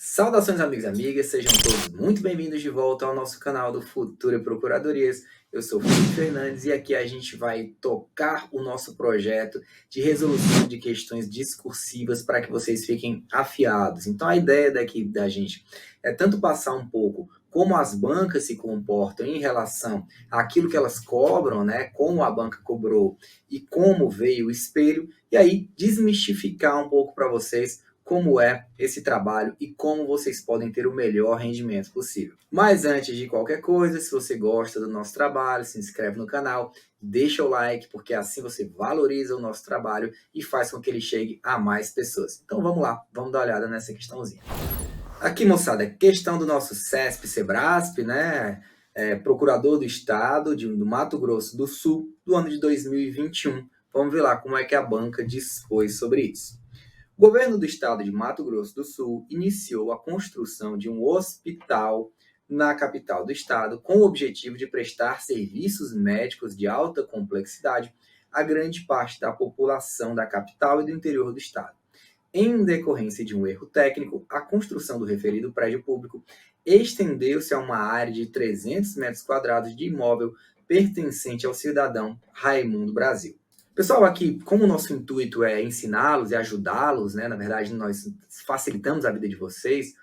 Saudações, amigos e amigas, sejam todos muito bem-vindos de volta ao nosso canal do Futura Procuradorias. Eu sou o Felipe Fernandes e aqui a gente vai tocar o nosso projeto de resolução de questões discursivas para que vocês fiquem afiados. Então, a ideia daqui da gente é tanto passar um pouco como as bancas se comportam em relação àquilo que elas cobram, né? Como a banca cobrou e como veio o espelho, e aí desmistificar um pouco para vocês como é esse trabalho e como vocês podem ter o melhor rendimento possível. Mas antes de qualquer coisa, se você gosta do nosso trabalho, se inscreve no canal, deixa o like, porque assim você valoriza o nosso trabalho e faz com que ele chegue a mais pessoas. Então vamos lá, vamos dar uma olhada nessa questãozinha. Aqui, moçada, questão do nosso CESP-SEBRASP, né? Procurador do Estado do Mato Grosso do Sul, do ano de 2021. Vamos ver lá como é que a banca dispôs sobre isso. O governo do estado de Mato Grosso do Sul iniciou a construção de um hospital na capital do estado com o objetivo de prestar serviços médicos de alta complexidade a grande parte da população da capital e do interior do estado. Em decorrência de um erro técnico, a construção do referido prédio público estendeu-se a uma área de 300 metros quadrados de imóvel pertencente ao cidadão Raimundo Brasil. Pessoal, aqui, como o nosso intuito é ensiná-los e ajudá-los, né? Na verdade, nós facilitamos a vida de vocês,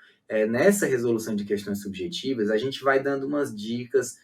nessa resolução de questões subjetivas, a gente vai dando umas dicas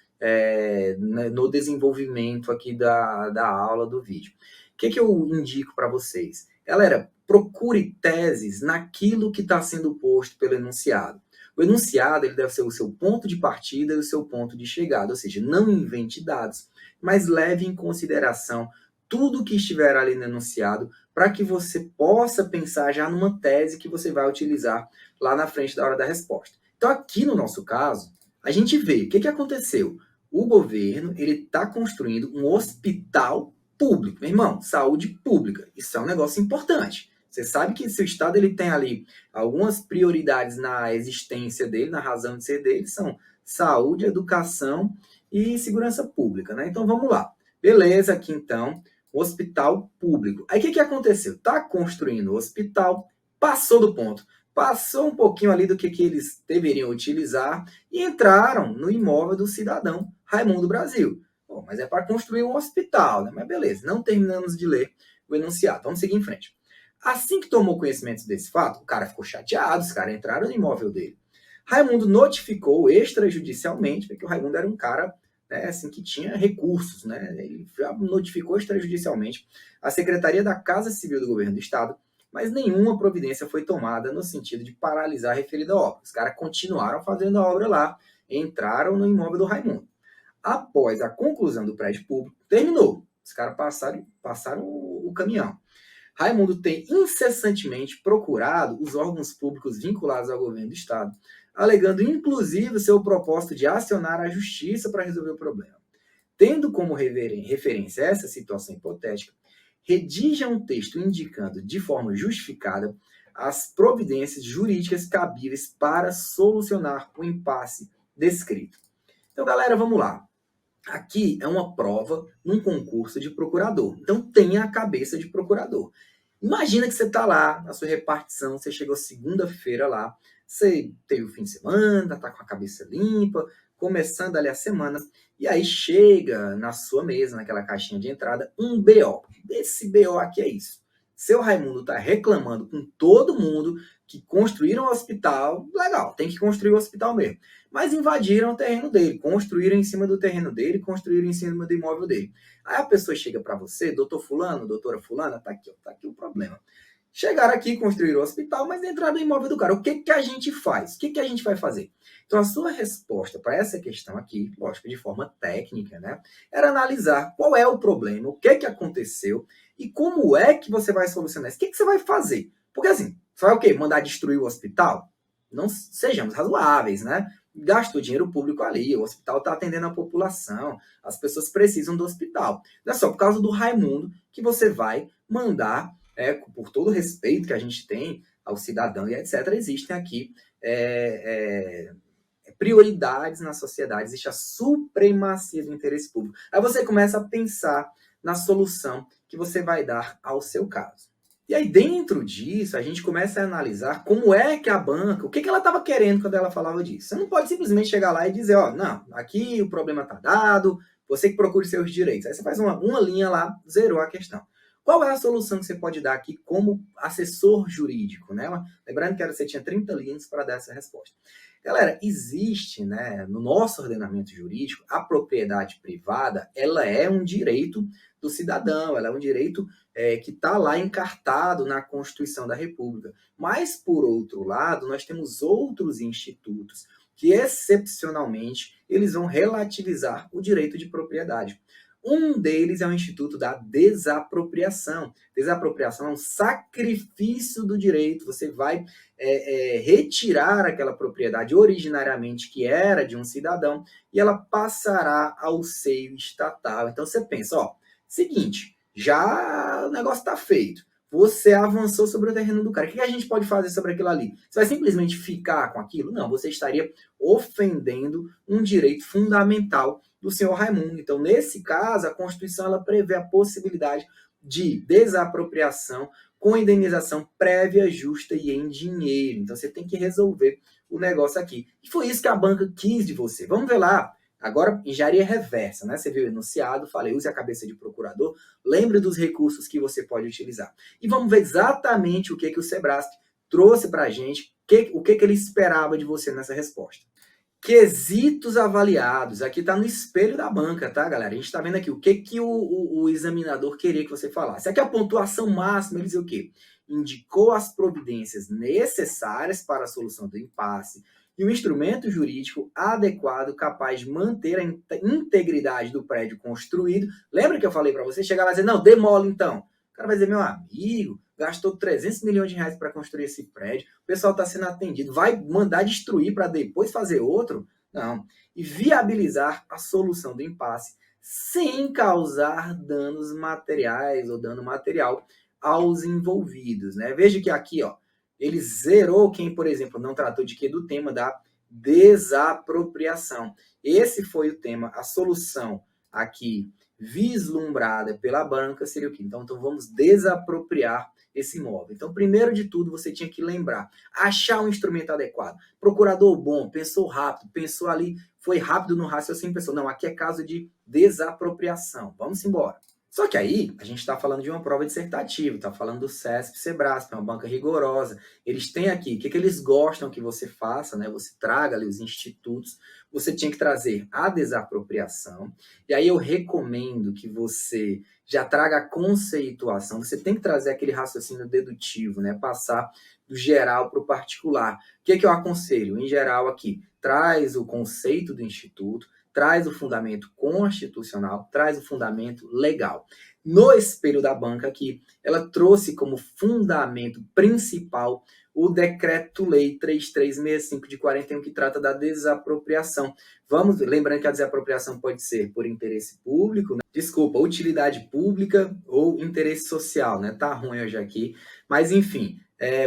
no desenvolvimento aqui da aula do vídeo. O que eu indico para vocês? Galera, procure teses naquilo que está sendo posto pelo enunciado. O enunciado ele deve ser o seu ponto de partida e o seu ponto de chegada, ou seja, não invente dados, mas leve em consideração tudo que estiver ali no enunciado para que você possa pensar já numa tese que você vai utilizar lá na frente da hora da resposta. Então, aqui no nosso caso, a gente vê o que aconteceu. O governo ele está construindo um hospital público. Meu irmão, saúde pública. Isso é um negócio importante. Você sabe que se o Estado ele tem ali algumas prioridades na existência dele, na razão de ser dele, são saúde, educação e segurança pública, né? Então, vamos lá. Beleza, aqui então, hospital público. Aí o que aconteceu? Está construindo o hospital, passou do ponto, passou um pouquinho ali do que eles deveriam utilizar e entraram no imóvel do cidadão Raimundo Brasil. Bom, mas é para construir um hospital, né? Mas beleza, não terminamos de ler o enunciado. Vamos seguir em frente. Assim que tomou conhecimento desse fato, o cara ficou chateado, os caras entraram no imóvel dele. Raimundo notificou extrajudicialmente, porque o Raimundo era um cara assim, que tinha recursos, né? Ele já notificou extrajudicialmente a Secretaria da Casa Civil do Governo do Estado, mas nenhuma providência foi tomada no sentido de paralisar a referida obra. Os caras continuaram fazendo a obra lá, entraram no imóvel do Raimundo. Após a conclusão do prédio público, terminou. Os caras passaram o caminhão. Raimundo tem incessantemente procurado os órgãos públicos vinculados ao governo do Estado, alegando inclusive o seu propósito de acionar a justiça para resolver o problema. Tendo como referência essa situação hipotética, redija um texto indicando de forma justificada as providências jurídicas cabíveis para solucionar o impasse descrito. Então, galera, vamos lá. Aqui é uma prova num concurso de procurador. Então, tenha a cabeça de procurador. Imagina que você está lá na sua repartição, você chegou segunda-feira lá, você teve o fim de semana, está com a cabeça limpa, começando ali a semana, e aí chega na sua mesa, naquela caixinha de entrada, um BO. Esse BO aqui é isso. Seu Raimundo está reclamando com todo mundo que construíram o hospital, legal, tem que construir o hospital mesmo. Mas invadiram o terreno dele, construíram em cima do terreno dele, construíram em cima do imóvel dele. Aí a pessoa chega para você, doutor fulano, doutora fulana, tá aqui o problema. Chegaram aqui, construíram o hospital, mas entraram no imóvel do cara. O que a gente faz? O que a gente vai fazer? Então, a sua resposta para essa questão aqui, lógico, de forma técnica, né, era analisar qual é o problema, o que aconteceu e como é que você vai solucionar isso. O que você vai fazer? Porque assim, você vai o quê? Mandar destruir o hospital? Não sejamos razoáveis, né? Gastou dinheiro público ali, o hospital está atendendo a população, as pessoas precisam do hospital. Não é só por causa do Raimundo que você vai mandar, por todo o respeito que a gente tem ao cidadão e etc., existem aqui prioridades na sociedade, existe a supremacia do interesse público. Aí você começa a pensar na solução que você vai dar ao seu caso. E aí, dentro disso, a gente começa a analisar como é que a banca, o que ela estava querendo quando ela falava disso. Você não pode simplesmente chegar lá e dizer, ó, não, aqui o problema está dado, você que procure seus direitos. Aí você faz uma linha lá, zerou a questão. Qual é a solução que você pode dar aqui como assessor jurídico, né? Lembrando que você tinha 30 linhas para dar essa resposta. Galera, existe, né, no nosso ordenamento jurídico, a propriedade privada, ela é um direito do cidadão, ela é um direito que está lá encartado na Constituição da República. Mas, por outro lado, nós temos outros institutos que, excepcionalmente, eles vão relativizar o direito de propriedade. Um deles é o Instituto da Desapropriação. Desapropriação é um sacrifício do direito. Você vai retirar aquela propriedade originariamente que era de um cidadão e ela passará ao seio estatal. Então você pensa, ó, seguinte, já o negócio está feito. Você avançou sobre o terreno do cara. O que a gente pode fazer sobre aquilo ali? Você vai simplesmente ficar com aquilo? Não, você estaria ofendendo um direito fundamental do senhor Raimundo. Então, nesse caso, a Constituição ela prevê a possibilidade de desapropriação com indenização prévia, justa e em dinheiro. Então, você tem que resolver o negócio aqui. E foi isso que a banca quis de você. Vamos ver lá. Agora, engenharia reversa, né? Você viu o enunciado, falei, use a cabeça de procurador, lembre dos recursos que você pode utilizar. E vamos ver exatamente o que o Sebrasp trouxe para a gente, o que ele esperava de você nessa resposta. Quesitos avaliados. Aqui está no espelho da banca, tá, galera? A gente está vendo aqui o que o examinador queria que você falasse. Aqui a pontuação máxima, ele diz o quê? Indicou as providências necessárias para a solução do impasse e o instrumento jurídico adequado capaz de manter a integridade do prédio construído. Lembra que eu falei para você? Chegar lá e dizer, não, demole então. O cara vai dizer, meu amigo, gastou 300 milhões de reais para construir esse prédio, o pessoal está sendo atendido, vai mandar destruir para depois fazer outro? Não. E viabilizar a solução do impasse sem causar danos materiais ou dano material aos envolvidos, né? Veja que aqui, ó, ele zerou quem, por exemplo, não tratou de quê? Do tema da desapropriação. Esse foi o tema, a solução aqui vislumbrada pela banca seria o quê? Então vamos desapropriar esse imóvel. Então, primeiro de tudo, você tinha que lembrar, achar um instrumento adequado. Procurador bom, pensou rápido, pensou ali, foi rápido no raciocínio, pensou, não, aqui é caso de desapropriação, vamos embora. Só que aí, a gente está falando de uma prova dissertativa, está falando do CESP, Sebrasp, é uma banca rigorosa. Eles têm aqui, o que eles gostam que você faça, né? Você traga ali os institutos, você tinha que trazer a desapropriação, e aí eu recomendo que você já traga a conceituação, você tem que trazer aquele raciocínio dedutivo, né? Passar do geral para o particular. O que eu aconselho? Em geral aqui, traz o conceito do instituto, traz o fundamento constitucional, traz o fundamento legal. No espelho da banca aqui, ela trouxe como fundamento principal o Decreto-Lei 3365 de 41, que trata da desapropriação. Vamos, lembrando que a desapropriação pode ser por interesse público, né? Desculpa, utilidade pública ou interesse social, né? Tá ruim hoje aqui, mas enfim,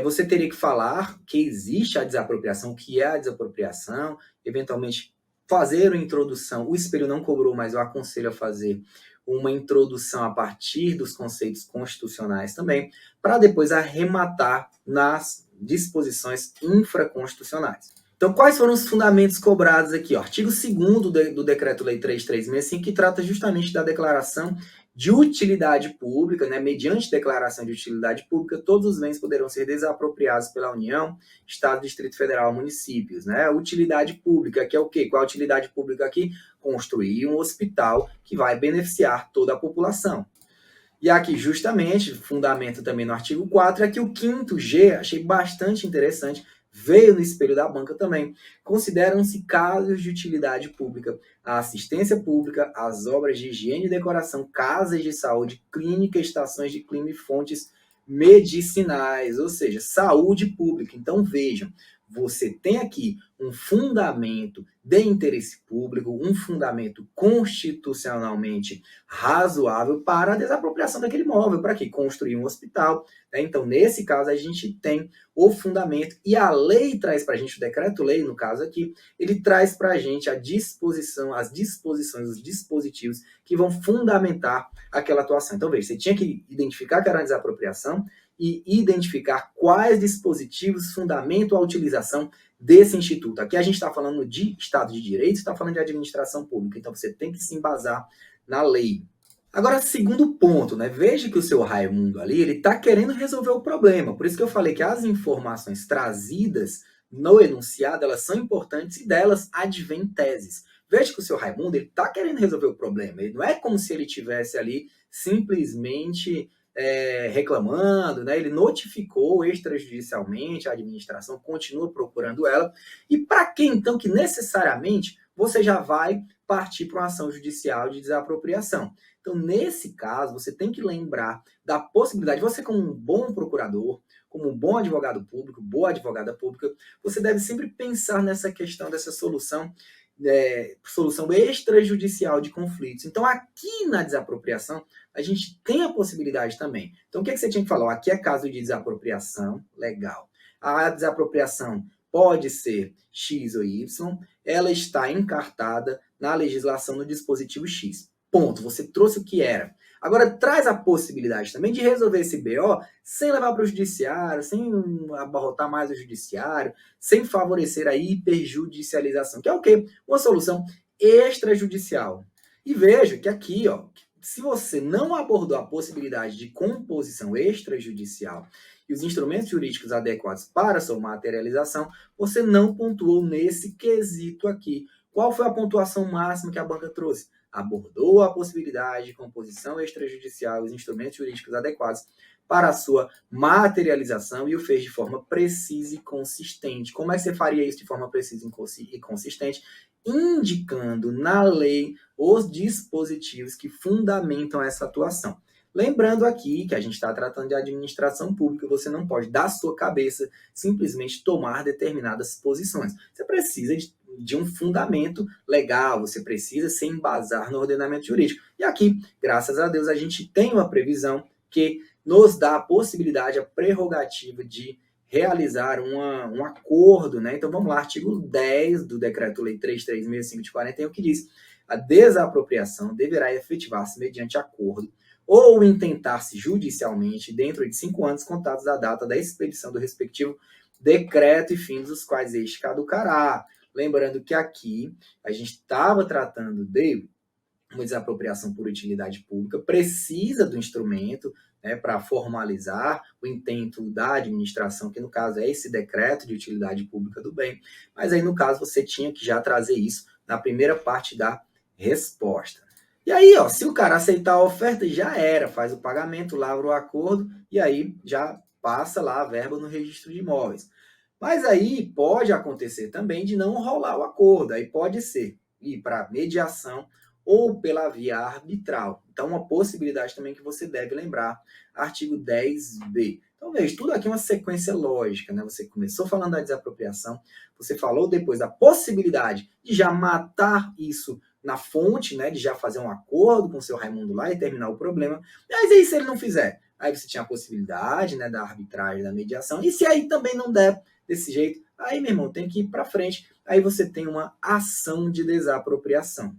você teria que falar que existe a desapropriação, o que é a desapropriação, eventualmente fazer uma introdução. O espelho não cobrou, mas eu aconselho a fazer uma introdução a partir dos conceitos constitucionais também, para depois arrematar nas disposições infraconstitucionais. Então, quais foram os fundamentos cobrados aqui? Artigo 2º do Decreto-Lei 3365, que trata justamente da declaração de utilidade pública, né? Mediante declaração de utilidade pública, todos os bens poderão ser desapropriados pela União, Estado, Distrito Federal, municípios, né? Utilidade pública, que é o quê? Qual a utilidade pública aqui? Construir um hospital que vai beneficiar toda a população. E aqui, justamente, fundamento também no artigo 4, é que o 5º G, achei bastante interessante, veio no espelho da banca também. Consideram-se casos de utilidade pública a assistência pública, as obras de higiene e decoração, casas de saúde, clínica, estações de clima e fontes medicinais, ou seja, saúde pública. Então, vejam, você tem aqui um fundamento de interesse público, um fundamento constitucionalmente razoável para a desapropriação daquele imóvel. Para quê? Construir um hospital. Né? Então, nesse caso, a gente tem o fundamento e a lei traz para a gente, o decreto-lei, no caso aqui, ele traz para a gente a disposição, as disposições, os dispositivos que vão fundamentar aquela atuação. Então, veja, você tinha que identificar que era uma desapropriação e identificar quais dispositivos fundamentam a utilização desse instituto. Aqui a gente está falando de Estado de Direito, está falando de administração pública, então você tem que se embasar na lei. Agora, segundo ponto, né? Veja que o seu Raimundo ali, ele está querendo resolver o problema. Por isso que eu falei que as informações trazidas no enunciado, elas são importantes e delas advêm teses. Veja que o seu Raimundo, ele está querendo resolver o problema. Ele não é como se ele tivesse ali simplesmente reclamando, né? Ele notificou extrajudicialmente a administração, continua procurando ela. E para que então que necessariamente você já vai partir para uma ação judicial de desapropriação? Então, nesse caso, você tem que lembrar da possibilidade, você como um bom procurador, como um bom advogado público, boa advogada pública, você deve sempre pensar nessa questão dessa solução extrajudicial de conflitos. Então, aqui na desapropriação, a gente tem a possibilidade também. Então, o que você tinha que falar? Aqui é caso de desapropriação, legal. A desapropriação pode ser X ou Y, ela está encartada na legislação no dispositivo X. Ponto. Você trouxe o que era. Agora, traz a possibilidade também de resolver esse BO sem levar para o judiciário, sem abarrotar mais o judiciário, sem favorecer a hiperjudicialização, que é o quê? Uma solução extrajudicial. E veja que aqui, ó, se você não abordou a possibilidade de composição extrajudicial e os instrumentos jurídicos adequados para sua materialização, você não pontuou nesse quesito aqui. Qual foi a pontuação máxima que a banca trouxe? Abordou a possibilidade de composição extrajudicial e os instrumentos jurídicos adequados para a sua materialização e o fez de forma precisa e consistente. Como é que você faria isso de forma precisa e consistente? Indicando na lei os dispositivos que fundamentam essa atuação. Lembrando aqui que a gente está tratando de administração pública, você não pode, da sua cabeça, simplesmente tomar determinadas posições. Você precisa de um fundamento legal, você precisa se embasar no ordenamento jurídico. E aqui, graças a Deus, a gente tem uma previsão que nos dá a possibilidade, a prerrogativa de realizar um acordo, né? Então vamos lá, artigo 10 do Decreto-Lei 3365 de 41, que diz: a desapropriação deverá efetivar-se mediante acordo ou intentar-se judicialmente dentro de 5 anos contados da data da expedição do respectivo decreto e fins dos quais este caducará. Lembrando que aqui a gente estava tratando de uma desapropriação por utilidade pública, precisa do instrumento, né, para formalizar o intento da administração, que no caso é esse decreto de utilidade pública do bem, mas aí no caso você tinha que já trazer isso na primeira parte da resposta. E aí, ó, se o cara aceitar a oferta, já era, faz o pagamento, lavra o acordo e aí já passa lá a verba no registro de imóveis. Mas aí pode acontecer também de não rolar o acordo, aí pode ser ir para mediação ou pela via arbitral. Então, uma possibilidade também que você deve lembrar, artigo 10b. Então, veja, tudo aqui é uma sequência lógica, né? Você começou falando da desapropriação, você falou depois da possibilidade de já matar isso na fonte, né? De já fazer um acordo com o seu Raimundo lá e terminar o problema. Mas aí, se ele não fizer, aí você tinha a possibilidade, né, da arbitragem, da mediação. E se aí também não der desse jeito, aí, meu irmão, tem que ir para frente. Aí você tem uma ação de desapropriação.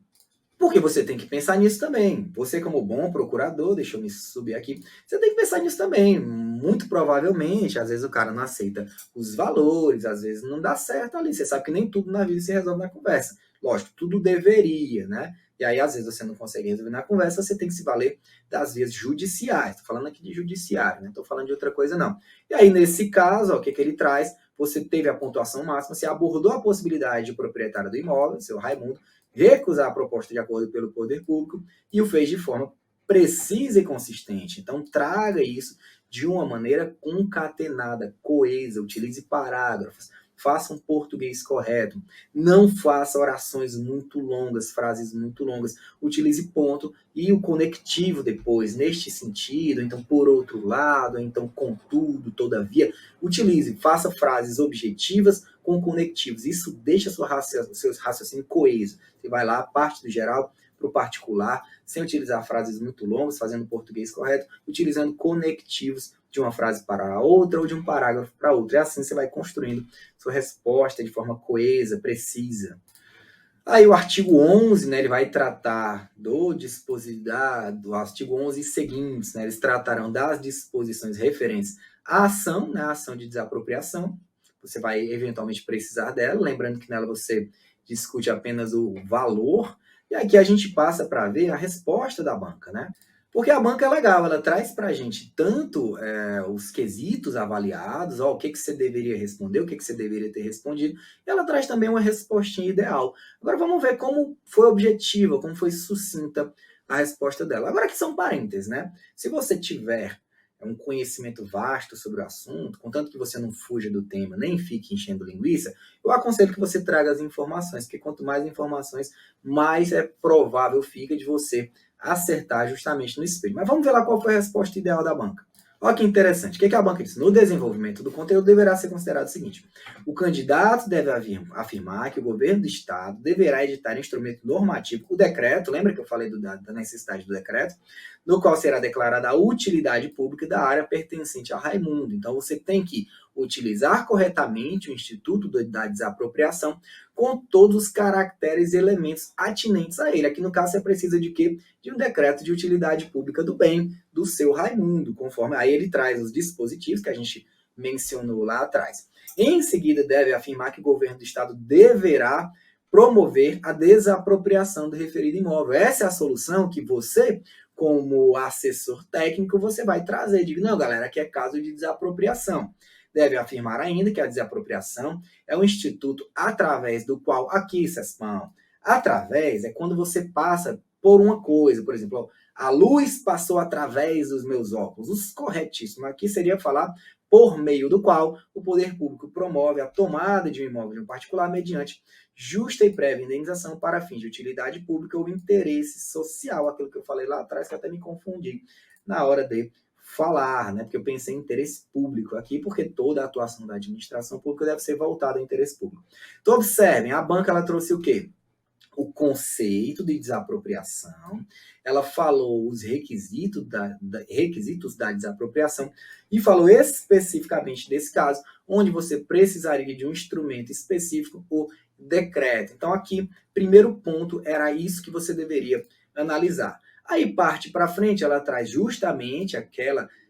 Porque você tem que pensar nisso também. Você, como bom procurador, deixa eu me subir aqui, você tem que pensar nisso também. Muito provavelmente, às vezes o cara não aceita os valores, às vezes não dá certo ali. Você sabe que nem tudo na vida se resolve na conversa. Lógico, tudo deveria, né? E aí, às vezes, você não consegue resolver na conversa, você tem que se valer das vias judiciais. Estou falando aqui de judiciário, não estou falando de outra coisa, não. E aí, nesse caso, ó, o que ele traz? Você teve a pontuação máxima, você abordou a possibilidade de proprietário do imóvel, seu Raimundo, recusar a proposta de acordo pelo poder público e o fez de forma precisa e consistente. Então, traga isso de uma maneira concatenada, coesa, utilize parágrafos, faça um português correto, não faça orações muito longas, frases muito longas, utilize ponto e o conectivo depois, neste sentido, então por outro lado, então contudo, todavia, utilize, faça frases objetivas com conectivos, isso deixa seu raciocínio coeso, você vai lá, parte do geral para o particular, sem utilizar frases muito longas, fazendo português correto, utilizando conectivos de uma frase para a outra ou de um parágrafo para outra. E assim você vai construindo sua resposta de forma coesa, precisa. Aí o artigo 11, né, ele vai tratar do artigo 11 e seguintes, né, eles tratarão das disposições referentes A ação, né, a ação de desapropriação, você vai eventualmente precisar dela, lembrando que nela você discute apenas o valor, e aqui a gente passa para ver a resposta da banca, né? Porque a banca é legal, ela traz para a gente tanto os quesitos avaliados, ó, o que, que você deveria responder, o que, que você deveria ter respondido, e ela traz também uma respostinha ideal. Agora vamos ver como foi objetiva, como foi sucinta a resposta dela. Agora que são parênteses, né? Se você tiver um conhecimento vasto sobre o assunto, contanto que você não fuja do tema, nem fique enchendo linguiça, eu aconselho que você traga as informações, porque quanto mais informações, mais é provável fica de você acertar justamente no espelho. Mas vamos ver lá qual foi a resposta ideal da banca. Olha que interessante. O que a banca diz? No desenvolvimento do conteúdo deverá ser considerado o seguinte: o candidato deve afirmar que o governo do Estado deverá editar instrumento normativo, o decreto, lembra que eu falei da necessidade do decreto, no qual será declarada a utilidade pública da área pertencente ao Raimundo. Então, você tem que utilizar corretamente o Instituto da Desapropriação com todos os caracteres e elementos atinentes a ele. Aqui, no caso, você precisa de quê? De um decreto de utilidade pública do bem do seu Raimundo, conforme aí ele traz os dispositivos que a gente mencionou lá atrás. Em seguida, deve afirmar que o governo do Estado deverá promover a desapropriação do referido imóvel. Essa é a solução que você, como assessor técnico, você vai trazer. Diga, não, galera, aqui é caso de desapropriação. Deve afirmar ainda que a desapropriação é um instituto através do qual, aqui, Cespão, através é quando você passa por uma coisa, por exemplo, a luz passou através dos meus óculos. O corretíssimo aqui seria falar por meio do qual o poder público promove a tomada de um imóvel de um particular mediante justa e prévia indenização para fins de utilidade pública ou interesse social. Aquilo que eu falei lá atrás, que até me confundi na hora de falar, né? Porque eu pensei em interesse público aqui, porque toda a atuação da administração pública deve ser voltada ao interesse público. Então, observem, a banca ela trouxe o quê? O conceito de desapropriação, ela falou os requisitos da desapropriação e falou especificamente desse caso, onde você precisaria de um instrumento específico, o decreto. Então, aqui, primeiro ponto, era isso que você deveria analisar. Aí parte para frente, ela traz justamente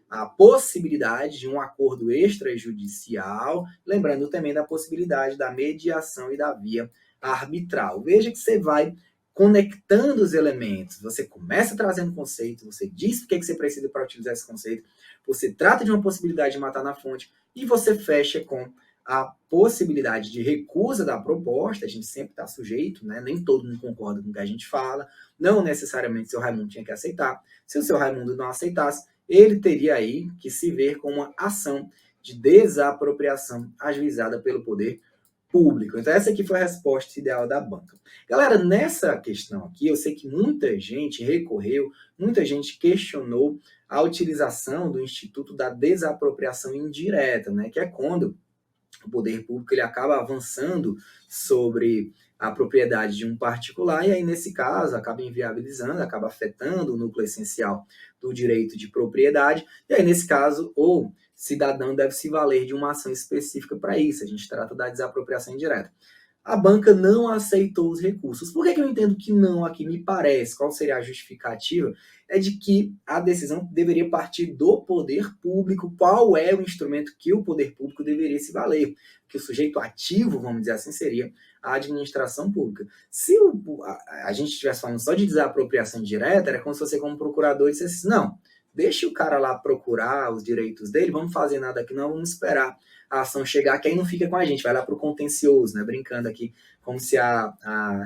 a possibilidade de um acordo extrajudicial, lembrando também da possibilidade da mediação e da via arbitral. Veja que você vai conectando os elementos. Você começa trazendo conceito, você diz o que você precisa para utilizar esse conceito, você trata de uma possibilidade de matar na fonte e você fecha com a possibilidade de recusa da proposta. A gente sempre está sujeito, né? Nem todo mundo concorda com o que a gente fala, não necessariamente o seu Raimundo tinha que aceitar. Se o seu Raimundo não aceitasse, ele teria aí que se ver com uma ação de desapropriação ajuizada pelo poder público. Então, essa aqui foi a resposta ideal da banca. Galera, nessa questão aqui, eu sei que muita gente recorreu, muita gente questionou a utilização do Instituto da Desapropriação Indireta, né? Que é quando o poder público ele acaba avançando sobre a propriedade de um particular, e aí, nesse caso, acaba inviabilizando, acaba afetando o núcleo essencial do direito de propriedade, e aí, nesse caso, o cidadão deve se valer de uma ação específica para isso. A gente trata da desapropriação indireta. A banca não aceitou os recursos. Por que eu entendo que não aqui? Me parece, qual seria a justificativa? É de que a decisão deveria partir do poder público. Qual é o instrumento que o poder público deveria se valer? Que o sujeito ativo, vamos dizer assim, seria a administração pública. Se a gente estivesse falando só de desapropriação direta, era como se você, como procurador, dissesse assim, não, deixe o cara lá procurar os direitos dele, vamos fazer nada aqui não, vamos esperar a ação chegar, que aí não fica com a gente, vai lá para o contencioso, né? Brincando aqui, como se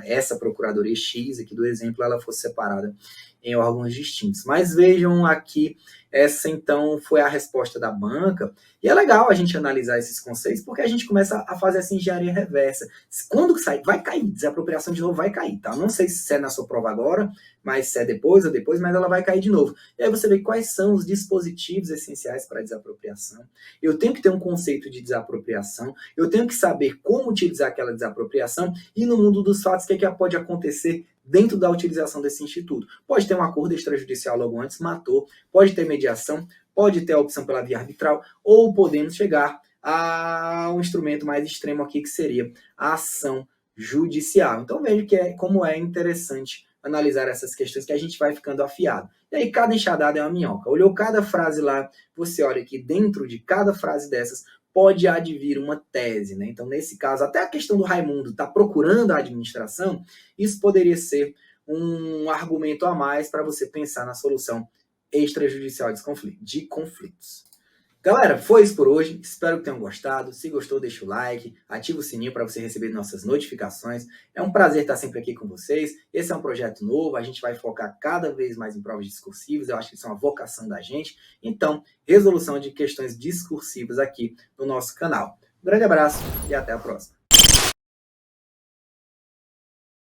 essa Procuradoria X aqui do exemplo, ela fosse separada em órgãos distintos. Mas vejam aqui, essa então foi a resposta da banca, e é legal a gente analisar esses conceitos, porque a gente começa a fazer essa engenharia reversa. Quando sai, vai cair, desapropriação de novo vai cair, tá? Não sei se é na sua prova agora, mas se é depois ou depois, mas ela vai cair de novo. E aí você vê quais são os dispositivos essenciais para a desapropriação. Eu tenho que ter um conceito de desapropriação, eu tenho que saber como utilizar aquela desapropriação, e no mundo dos fatos, o que pode acontecer dentro da utilização desse instituto? Pode ter um acordo extrajudicial logo antes, matou, pode ter mediação, pode ter a opção pela via arbitral, ou podemos chegar a um instrumento mais extremo aqui, que seria a ação judicial. Então veja como é interessante analisar essas questões, que a gente vai ficando afiado. E aí cada enxadada é uma minhoca. Olhou cada frase lá, você olha que dentro de cada frase dessas pode advir uma tese, né? Então, nesse caso, até a questão do Raimundo estar procurando a administração, isso poderia ser um argumento a mais para você pensar na solução extrajudicial de conflitos. Galera, foi isso por hoje. Espero que tenham gostado. Se gostou, deixa o like, ativa o sininho para você receber nossas notificações. É um prazer estar sempre aqui com vocês. Esse é um projeto novo, a gente vai focar cada vez mais em provas discursivas. Eu acho que isso é uma vocação da gente. Então, resolução de questões discursivas aqui no nosso canal. Um grande abraço e até a próxima.